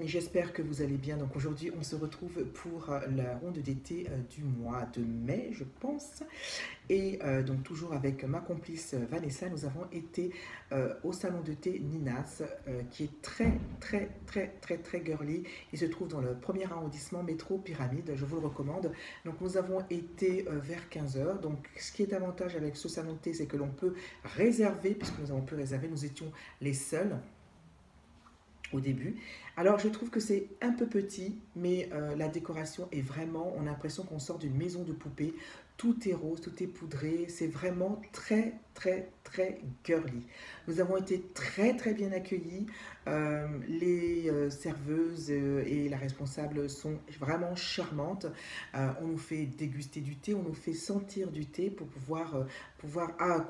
amis, j'espère que vous allez bien. Donc aujourd'hui, on se retrouve pour la ronde d'été du mois de mai, je pense. Et donc toujours avec ma complice Vanessa, nous avons été au salon de thé Ninas, qui est très girly. Il se trouve dans le premier arrondissement métro Pyramide, je vous le recommande. Donc nous avons été vers 15 heures. Donc ce qui est avantage avec ce salon de thé, c'est que l'on peut réserver, puisque nous avons pu réserver, nous étions les seuls au début. Alors je trouve que c'est un peu petit, mais la décoration est vraiment, on a l'impression qu'on sort d'une maison de poupée. Tout est rose, tout est poudré, c'est vraiment très girly. Nous avons été très bien accueillis. Les serveuses et la responsable sont vraiment charmantes. On nous fait déguster du thé, on nous fait sentir du thé pour pouvoir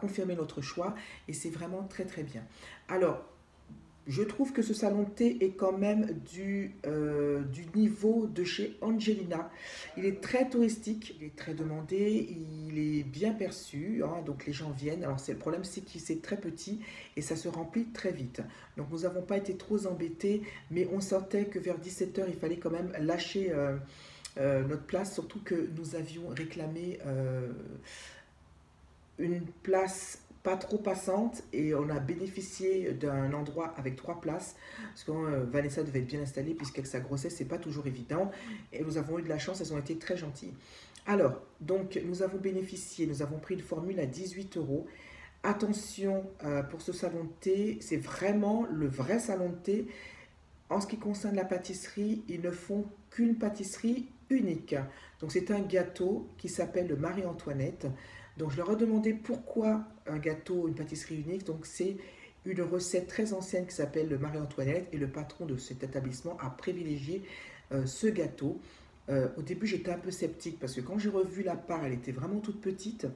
confirmer notre choix, et c'est vraiment très bien. Alors, je trouve que ce salon de thé est quand même du niveau de chez Angelina. Il est très touristique, il est très demandé, il est bien perçu, hein, donc les gens viennent. Alors le problème, c'est que c'est très petit et ça se remplit très vite. Donc nous n'avons pas été trop embêtés, mais on sentait que vers 17 h, il fallait quand même lâcher notre place, surtout que nous avions réclamé une place pas trop passante, et on a bénéficié d'un endroit avec 3 places, parce que Vanessa devait être bien installée, puisqu'avec sa grossesse c'est pas toujours évident, et nous avons eu de la chance, elles ont été très gentilles. Alors donc nous avons bénéficié, nous avons pris une formule à 18 €. Attention, pour ce salon de thé, c'est vraiment le vrai salon de thé. En ce qui concerne la pâtisserie, ils ne font qu'une pâtisserie unique. Donc c'est un gâteau qui s'appelle le Marie-Antoinette. Donc je leur ai demandé pourquoi un gâteau, une pâtisserie unique. Donc c'est une recette très ancienne qui s'appelle le Marie-Antoinette, et le patron de cet établissement a privilégié ce gâteau. Au début j'étais un peu sceptique, parce que quand j'ai revu la part, elle était vraiment toute petite.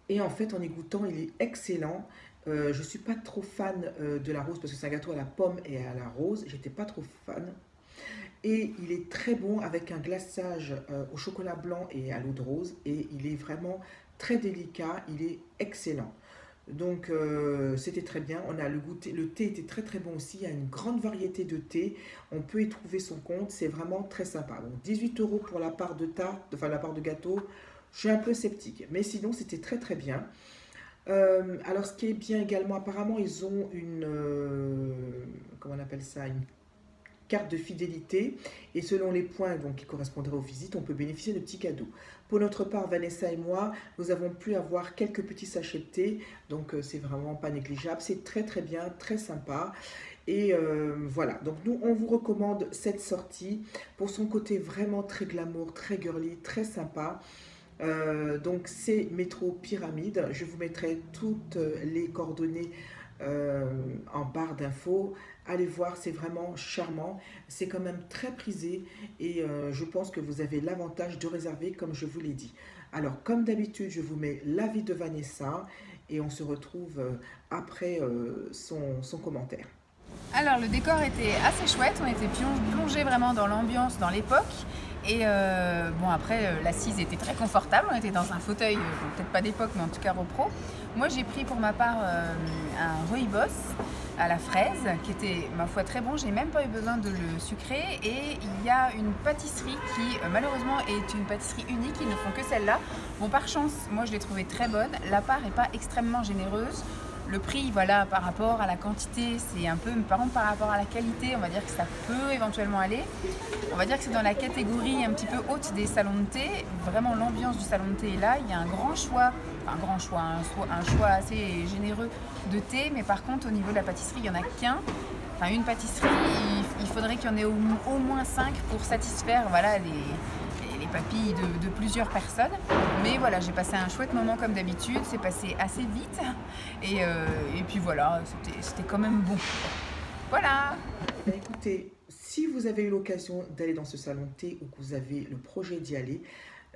Et en fait en y goûtant, il est excellent. Je ne suis pas trop fan de la rose, parce que c'est un gâteau à la pomme et à la rose. J'étais pas trop fan. Et il est très bon avec un glaçage au chocolat blanc et à l'eau de rose. Et il est vraiment très délicat, il est excellent. Donc c'était très bien. On a le goûter, le thé était très bon aussi. Il y a une grande variété de thé. On peut y trouver son compte. C'est vraiment très sympa. Donc 18 € pour la part de tarte, enfin la part de gâteau. Je suis un peu sceptique. Mais sinon c'était très bien. Alors ce qui est bien également, apparemment ils ont une, comment on appelle ça, une carte de fidélité, et selon les points donc, qui correspondraient aux visites, on peut bénéficier de petits cadeaux. Pour notre part, Vanessa et moi, nous avons pu avoir quelques petits sachets de thé, donc c'est vraiment pas négligeable, c'est très bien, très sympa. Et voilà, donc nous on vous recommande cette sortie pour son côté vraiment très glamour, très girly, très sympa. Donc c'est métro Pyramide. Je vous mettrai toutes les coordonnées en barre d'infos. Allez voir, c'est vraiment charmant, c'est quand même très prisé, et je pense que vous avez l'avantage de réserver comme je vous l'ai dit. Alors comme d'habitude, je vous mets l'avis de Vanessa, et on se retrouve après son commentaire. Alors le décor était assez chouette, on était plongé vraiment dans l'ambiance, dans l'époque. Et bon, après l'assise était très confortable, on était dans un fauteuil, bon, peut-être pas d'époque mais en tout cas repro. Moi j'ai pris pour ma part un rooibos à la fraise qui était ma foi très bon, j'ai même pas eu besoin de le sucrer. Et il y a une pâtisserie qui malheureusement est une pâtisserie unique, ils ne font que celle-là. Bon, par chance, moi je l'ai trouvée très bonne, la part n'est pas extrêmement généreuse. Le prix, voilà, par rapport à la quantité, c'est un peu, mais par contre par rapport à la qualité, on va dire que ça peut éventuellement aller. On va dire que c'est dans la catégorie un petit peu haute des salons de thé. Vraiment, l'ambiance du salon de thé est là. Il y a un grand choix, un choix assez généreux de thé, mais par contre, au niveau de la pâtisserie, il n'y en a qu'un. Enfin, une pâtisserie, il faudrait qu'il y en ait au moins 5 pour satisfaire, voilà, les papilles de plusieurs personnes. Mais voilà, j'ai passé un chouette moment comme d'habitude, c'est passé assez vite, et puis voilà, c'était quand même bon. Voilà. Écoutez, si vous avez eu l'occasion d'aller dans ce salon de thé, ou que vous avez le projet d'y aller,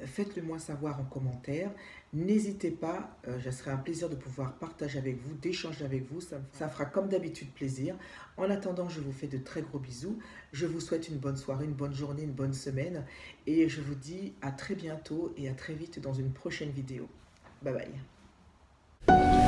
faites-le moi savoir en commentaire. N'hésitez pas, ce serait un plaisir de pouvoir partager avec vous, d'échanger avec vous. Ça fera comme d'habitude plaisir. En attendant, je vous fais de très gros bisous. Je vous souhaite une bonne soirée, une bonne journée, une bonne semaine. Et je vous dis à très bientôt et à très vite dans une prochaine vidéo. Bye bye.